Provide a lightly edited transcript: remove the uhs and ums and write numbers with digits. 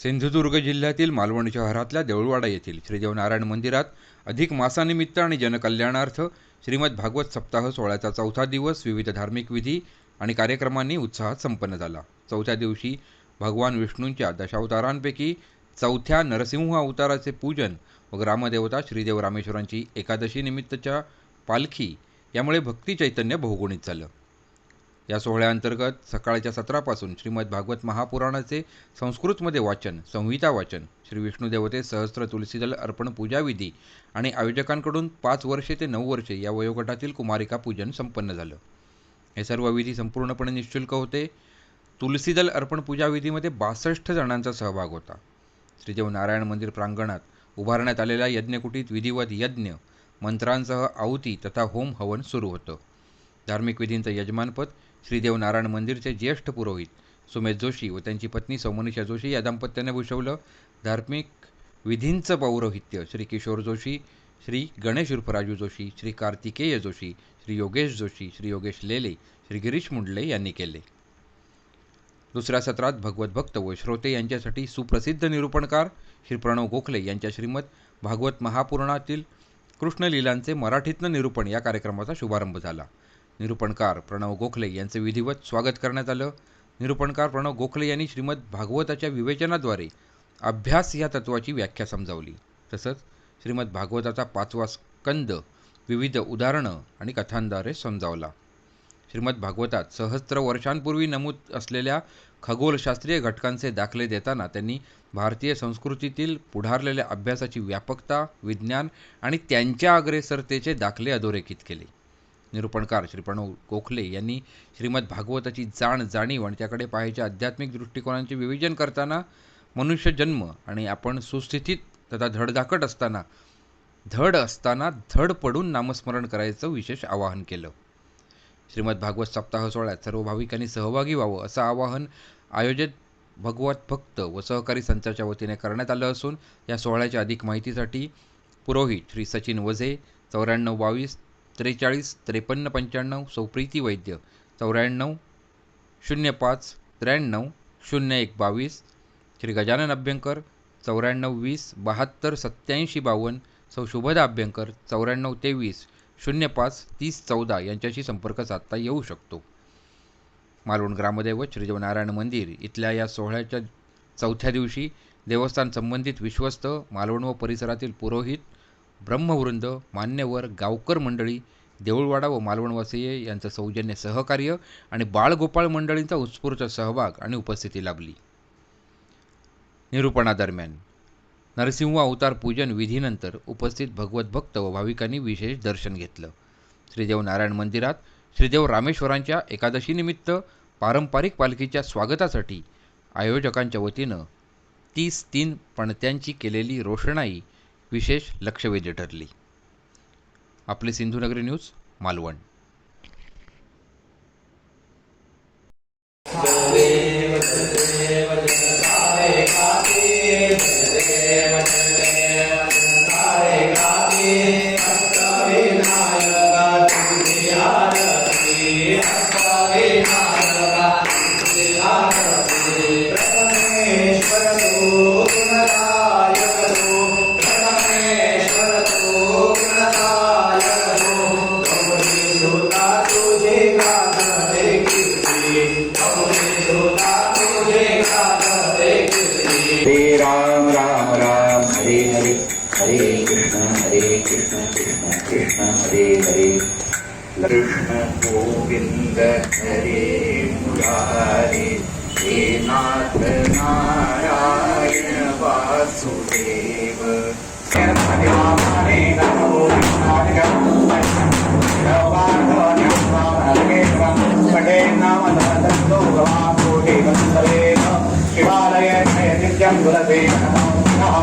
सिंधुदुर्ग जिल्ह्यातील मालवण शहरातल्या देऊळवाडा येथील श्रीदेव नारायण मंदिरात अधिक मासानिमित्त आणि जनकल्याणार्थ श्रीमद भागवत सप्ताह सोहळ्याचा चौथा दिवस विविध धार्मिक विधी आणि कार्यक्रमांनी उत्साहात संपन्न झाला। चौथ्या दिवशी भगवान विष्णूंच्या दशावतारांपैकी चौथ्या नरसिंह अवताराचे पूजन व ग्रामदेवता श्रीदेव रामेश्वरांची एकादशी निमित्तच्या पालखी यामुळे भक्ती चैतन्य बहुगुणित झालं। या सोहळ्याअंतर्गत सकाळच्या सत्रापासून श्रीमद भागवत महापुराणाचे संस्कृतमध्ये वाचन, संहिता वाचन, श्री विष्णुदेवते सहस्त्र तुलसीदल अर्पण पूजाविधी आणि आयोजकांकडून 5 वर्षे ते 9 वर्षे या वयोगटातील कुमारिका पूजन संपन्न झालं। हे सर्व विधी संपूर्णपणे निःशुल्क होते। तुलसीदल अर्पण पूजाविधीमध्ये 62 जणांचा सहभाग होता। श्रीदेव नारायण मंदिर प्रांगणात उभारण्यात आलेल्या यज्ञकुटीत विधिवत यज्ञ, मंत्रांसह आहुती तथा होम हवन सुरू होतं। धार्मिक विधींचं यजमानपद श्रीदेव नारायण मंदिरचे ज्येष्ठ पुरोहित सुमेध जोशी व त्यांची पत्नी सौमनीषा जोशी या दाम्पत्याने भूषवलं। धार्मिक विधींचं पौरोहित्य श्री किशोर जोशी, श्री गणेश उर्फ राजू जोशी, श्री कार्तिकेय जोशी, श्री योगेश जोशी, श्री योगेश लेले, श्री गिरीश मुंडले यांनी केले। दुसऱ्या सत्रात भगवत भक्त व श्रोते यांच्यासाठी सुप्रसिद्ध निरूपणकार श्री प्रणव गोखले यांच्या श्रीमद भागवत महापुराणातील कृष्णलीलांचे मराठीतनं निरूपण या कार्यक्रमाचा शुभारंभ झाला। निरूपणकार प्रणव गोखले यांचे विधिवत स्वागत करण्यात आलं। निरूपणकार प्रणव गोखले यांनी श्रीमद भागवताच्या विवेचनाद्वारे अभ्यास या तत्वाची व्याख्या समजावली। तसंच श्रीमद भागवताचा 5वा स्कंद विविध उदाहरणं आणि कथांद्वारे समजावला। श्रीमद भागवतात सहस्त्र वर्षांपूर्वी नमूद असलेल्या खगोलशास्त्रीय घटकांचे दाखले देताना त्यांनी भारतीय संस्कृतीतील पुढारलेल्या अभ्यासाची व्यापकता, विज्ञान आणि त्यांच्या अग्रेसरतेचे दाखले अधोरेखित केले। निरूपणकार श्री प्रणव गोखले यांनी श्रीमद भागवताची जाणीव आणि त्याकडे पाहायच्या आध्यात्मिक दृष्टिकोनांचे विवेचन करताना मनुष्य जन्म आणि आपण सुस्थितीत तथा धड असताना धड पडून नामस्मरण करायचं विशेष आवाहन केलं। श्रीमद भागवत सप्ताह सोहळ्यात सर्व भाविकांनी सहभागी व्हावं असं आवाहन आयोजित भगवत भक्त व सहकारी संचाच्या वतीने करण्यात आलं असून या सोहळ्याच्या अधिक माहितीसाठी पुरोहित श्री सचिन वझे 94 22 43 53 95, सौप्रीती वैद्य 94 05 93 01 22, श्री गजानन अभ्यंकर 94 20 72 87 52, सौ शुभदा अभ्यंकर 94 23 05 30 14 यांच्याशी संपर्क साधता येऊ शकतो। मालवण ग्रामदैवत श्रीदेव नारायण मंदिर इथल्या या सोहळ्याच्या चौथ्या दिवशी देवस्थान संबंधित विश्वस्त, मालवण व परिसरातील पुरोहित, ब्रह्मवृंद, मान्यवर, गावकर मंडळी, देऊळवाडा व मालवणवासीय यांचं सौजन्य सहकार्य आणि बाळगोपाळ मंडळींचा उत्स्फूर्त सहभाग आणि उपस्थिती लाभली। निरूपणादरम्यान नरसिंह अवतार पूजन विधीनंतर उपस्थित भगवत भक्त व भाविकांनी विशेष दर्शन घेतलं। श्रीदेव नारायण मंदिरात श्रीदेव रामेश्वरांच्या एकादशीनिमित्त पारंपरिक पालखीच्या स्वागतासाठी आयोजकांच्या वतीनं 30 पणत्यांची केलेली रोषणाई विशेष लक्षवेधी ठरली। आपले सिंधुनगरी न्यूज मालवण। हरे राम राम राम हरे हरे, हरे कृष्ण कृष्ण कृष्ण हरे हरे, कृष्ण गोविंद हरे मुरारी, हे नाथ नारायण वासुदेव। शिवालय नित्यं गुरवे नमः।